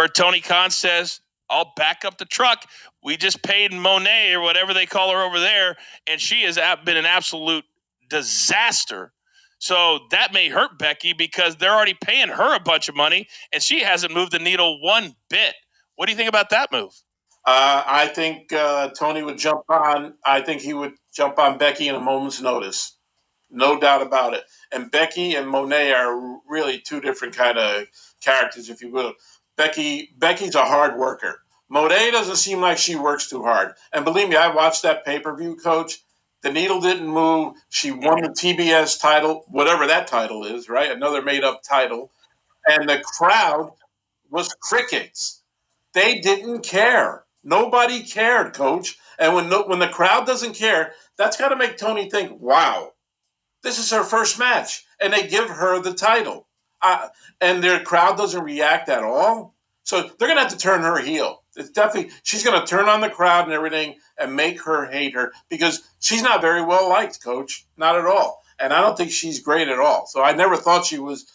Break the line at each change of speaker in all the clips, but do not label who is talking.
where Tony Khan says, I'll back up the truck. We just paid Mone or whatever they call her over there, and she has been an absolute disaster. So that may hurt Becky because they're already paying her a bunch of money, and she hasn't moved the needle one bit. What do you think about that move?
I think Tony would jump on. I think he would jump on Becky in a moment's notice. No doubt about it. And Becky and Mone are really two different kind of characters, if you will. Becky's a hard worker. Mone doesn't seem like she works too hard. And believe me, I watched that pay-per-view, Coach. The needle didn't move. She won the TBS title, whatever that title is, right? Another made-up title. And the crowd was crickets. They didn't care. Nobody cared, Coach. And when the crowd doesn't care, that's got to make Tony think, wow, this is her first match. And they give her the title. And their crowd doesn't react at all. So they're going to have to turn her heel. It's definitely, she's going to turn on the crowd and everything and make her hate her because she's not very well liked, Coach. Not at all. And I don't think she's great at all. So I never thought she was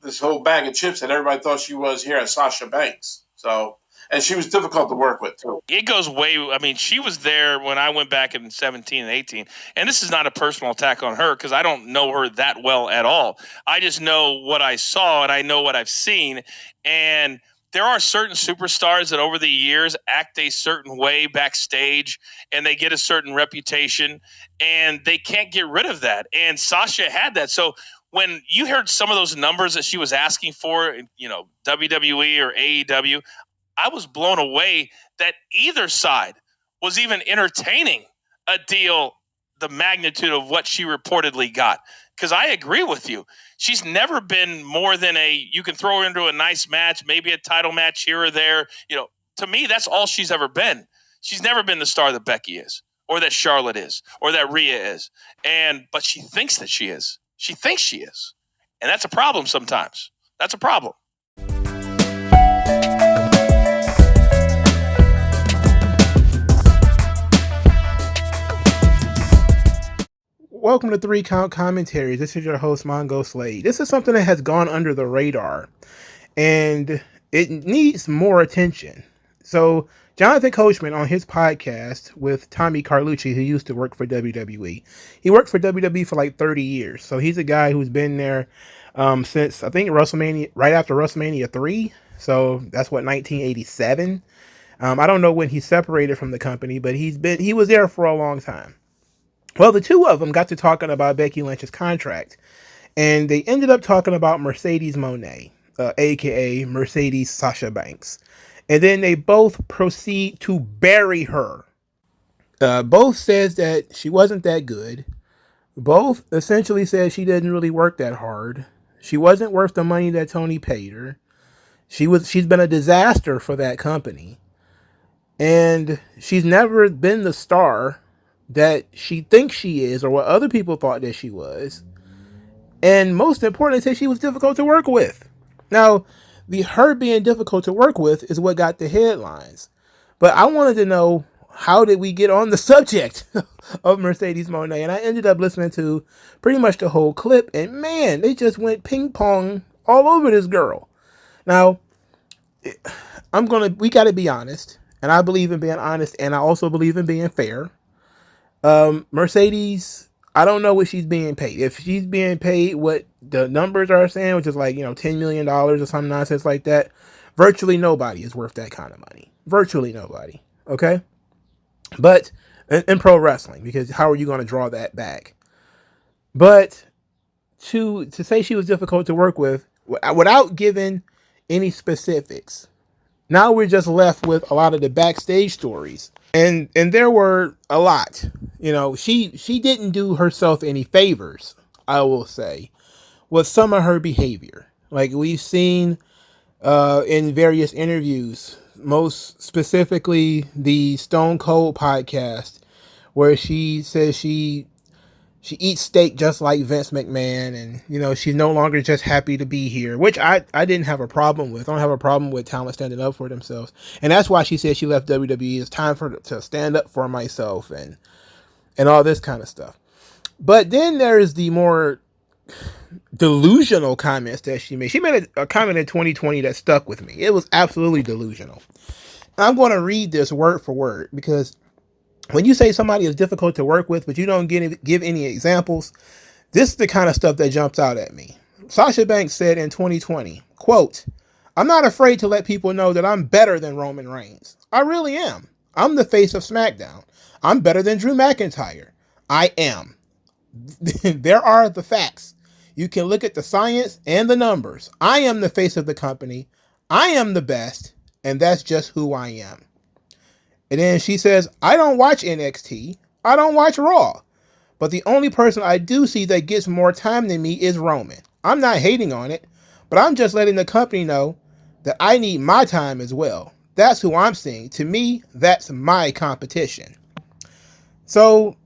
this whole bag of chips that everybody thought she was here at Sasha Banks. So, and she was difficult to work with, too.
It goes way, I mean, she was there when I went back in 17 and 18. And this is not a personal attack on her because I don't know her that well at all. I just know what I saw and I know what I've seen. And there are certain superstars that over the years act a certain way backstage and they get a certain reputation and they can't get rid of that. And Sasha had that. So when you heard some of those numbers that she was asking for, you know, WWE or AEW, I was blown away that either side was even entertaining a deal the magnitude of what she reportedly got. Because I agree with you. She's never been more than you can throw her into a nice match, maybe a title match here or there. You know, to me, that's all she's ever been. She's never been the star that Becky is, or that Charlotte is, or that Rhea is. But she thinks that she is. She thinks she is. And that's a problem sometimes. That's a problem.
Welcome to 3 Count Commentaries. This is your host, MagMongoSlade. This is something that has gone under the radar, and it needs more attention. So, Jonathan Coachman on his podcast with Tommy Carlucci, who used to work for WWE. He worked for WWE for like 30 years. So he's a guy who's been there since, I think, WrestleMania, right after WrestleMania 3. So that's what, 1987. I don't know when he separated from the company, but he was there for a long time. Well, the two of them got to talking about Becky Lynch's contract, and they ended up talking about Mercedes Mone, a.k.a. Mercedes Sasha Banks. And then they both proceed to bury her. Both says that she wasn't that good. Both essentially said she didn't really work that hard. She wasn't worth the money that Tony paid her. She's been a disaster for that company. And she's never been the star that she thinks she is, or what other people thought that she was. And most importantly, say she was difficult to work with. Now, her being difficult to work with is what got the headlines. But I wanted to know, how did we get on the subject of Mercedes Mone? And I ended up listening to pretty much the whole clip, and man, they just went ping pong all over this girl. Now, we gotta be honest, and I believe in being honest, and I also believe in being fair. Mercedes, I don't know what she's being paid. If she's being paid what the numbers are saying, which is like, $10 million or some nonsense like that, virtually nobody is worth that kind of money. Virtually nobody. Okay? But in pro wrestling, because how are you going to draw that back? But to say she was difficult to work with without giving any specifics, now we're just left with a lot of the backstage stories. And there were a lot. She didn't do herself any favors, I will say, with some of her behavior. Like we've seen in various interviews, most specifically the Stone Cold podcast, where she says she eats steak just like Vince McMahon, and she's no longer just happy to be here, which I didn't have a problem with. I don't have a problem with talent standing up for themselves, and that's why she said she left WWE. It's time to stand up for myself and all this kind of stuff. But then there is the more delusional comments that she made. She made a comment in 2020 that stuck with me. It was absolutely delusional. I'm going to read this word for word, because when you say somebody is difficult to work with, but you don't give any examples, this is the kind of stuff that jumps out at me. Sasha Banks said in 2020, quote, "I'm not afraid to let people know that I'm better than Roman Reigns. I really am. I'm the face of SmackDown. I'm better than Drew McIntyre. I am. There are the facts. You can look at the science and the numbers. I am the face of the company. I am the best, and that's just who I am." And then she says, "I don't watch NXT. I don't watch Raw. But the only person I do see that gets more time than me is Roman. I'm not hating on it, but I'm just letting the company know that I need my time as well. That's who I'm seeing. To me, that's my competition." So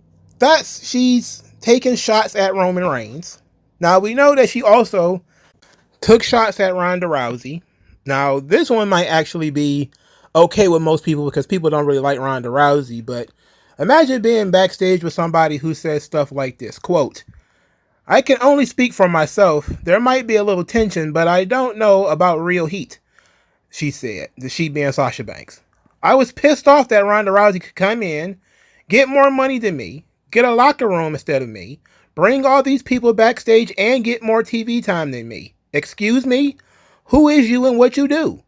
she's taking shots at Roman Reigns. Now we know that she also took shots at Ronda Rousey. Now this one might actually be okay with most people, because people don't really like Ronda Rousey, but imagine being backstage with somebody who says stuff like this, quote, "I can only speak for myself. There might be a little tension, but I don't know about real heat," she said, she being Sasha Banks. "I was pissed off that Ronda Rousey could come in, get more money than me, get a locker room instead of me, bring all these people backstage, and get more TV time than me. Excuse me? Who is you and what you do?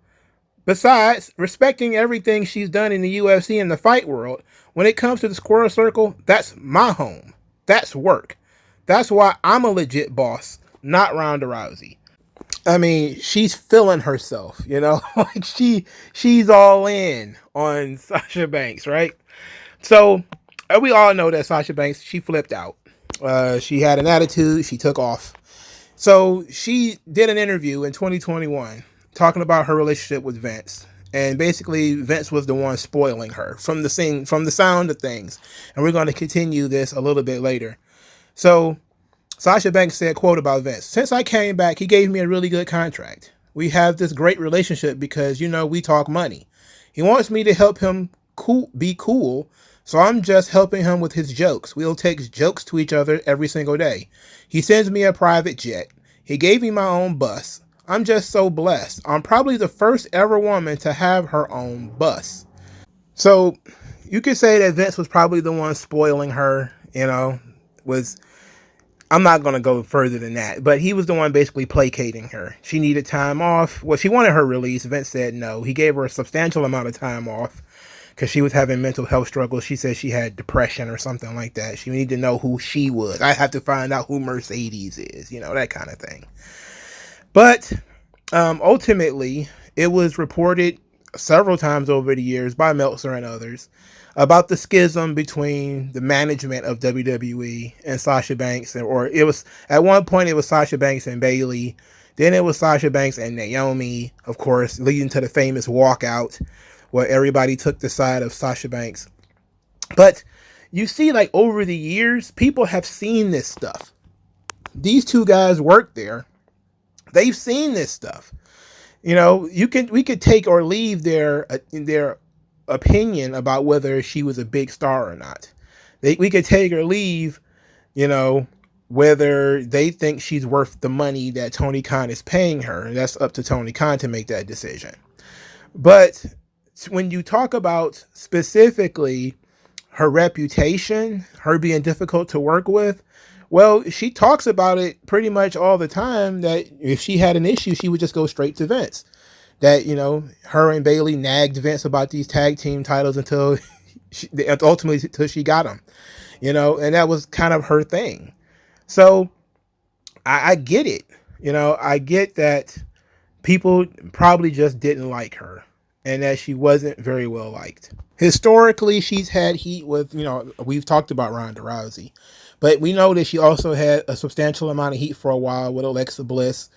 Besides, respecting everything she's done in the UFC and the fight world, when it comes to the square circle, that's my home. That's work. That's why I'm a legit boss, not Ronda Rousey." I mean, she's feeling herself, like she's all in on Sasha Banks, right? So we all know that Sasha Banks, she flipped out. She had an attitude. She took off. So she did an interview in 2021 talking about her relationship with Vince. And basically, Vince was the one spoiling her from the sound of things. And we're going to continue this a little bit later. So Sasha Banks said, quote, about Vince, "Since I came back, he gave me a really good contract. We have this great relationship because, we talk money. He wants me to help him be cool, so I'm just helping him with his jokes. We'll take jokes to each other every single day. He sends me a private jet. He gave me my own bus. I'm just so blessed. I'm probably the first ever woman to have her own bus." So you could say that Vince was probably the one spoiling her, I'm not going to go further than that, but he was the one basically placating her. She needed time off. Well, she wanted her release. Vince said no. He gave her a substantial amount of time off because she was having mental health struggles. She said she had depression or something like that. She needed to know who she was. I have to find out who Mercedes is, that kind of thing. But ultimately, it was reported several times over the years by Meltzer and others about the schism between the management of WWE and Sasha Banks, or it was at one point it was Sasha Banks and Bayley, then it was Sasha Banks and Naomi, of course, leading to the famous walkout where everybody took the side of Sasha Banks. But you see, like, over the years, people have seen this stuff. These two guys work there. They've seen this stuff. We could take or leave their opinion about whether she was a big star or not. We could take or leave, whether they think she's worth the money that Tony Khan is paying her. That's up to Tony Khan to make that decision. But when you talk about specifically her reputation, her being difficult to work with, well, she talks about it pretty much all the time, that if she had an issue, she would just go straight to Vince. That, her and Bayley nagged Vince about these tag team titles until she got them, and that was kind of her thing. So I get it. I get that people probably just didn't like her and that she wasn't very well liked. Historically, she's had heat with, we've talked about Ronda Rousey, but we know that she also had a substantial amount of heat for a while with Alexa Bliss.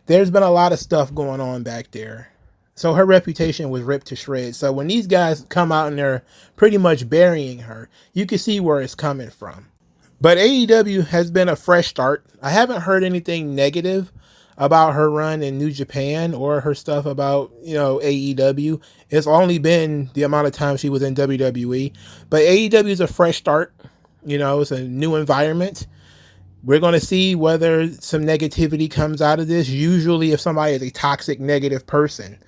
There's been a lot of stuff going on back there. So her reputation was ripped to shreds. So when these guys come out and they're pretty much burying her, you can see where it's coming from. But AEW has been a fresh start. I haven't heard anything negative about her run in New Japan or her stuff about, AEW. It's only been the amount of time she was in WWE. But AEW is a fresh start. It's a new environment. We're going to see whether some negativity comes out of this. Usually, if somebody is a toxic, negative person,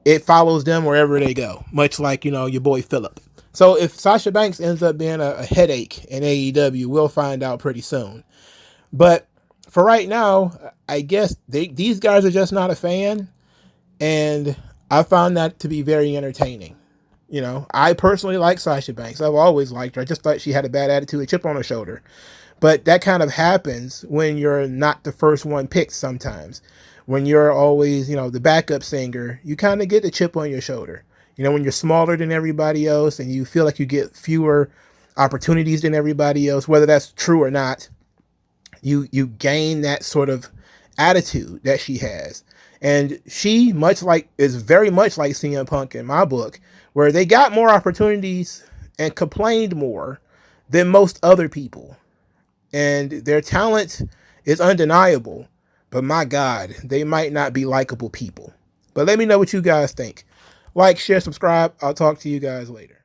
it follows them wherever they go, much like, your boy Phillip. So if Sasha Banks ends up being a headache in AEW, we'll find out pretty soon. But for right now, I guess these guys are just not a fan, and I found that to be very entertaining. I personally like Sasha Banks. I've always liked her. I just thought she had a bad attitude, a chip on her shoulder. But that kind of happens when you're not the first one picked sometimes. When you're always, the backup singer, you kind of get the chip on your shoulder. When you're smaller than everybody else and you feel like you get fewer opportunities than everybody else, whether that's true or not, you gain that sort of attitude that she has. And she is very much like CM Punk in my book, where they got more opportunities and complained more than most other people. And their talent is undeniable, but my God, they might not be likable people. But let me know what you guys think. Like, share, subscribe. I'll talk to you guys later.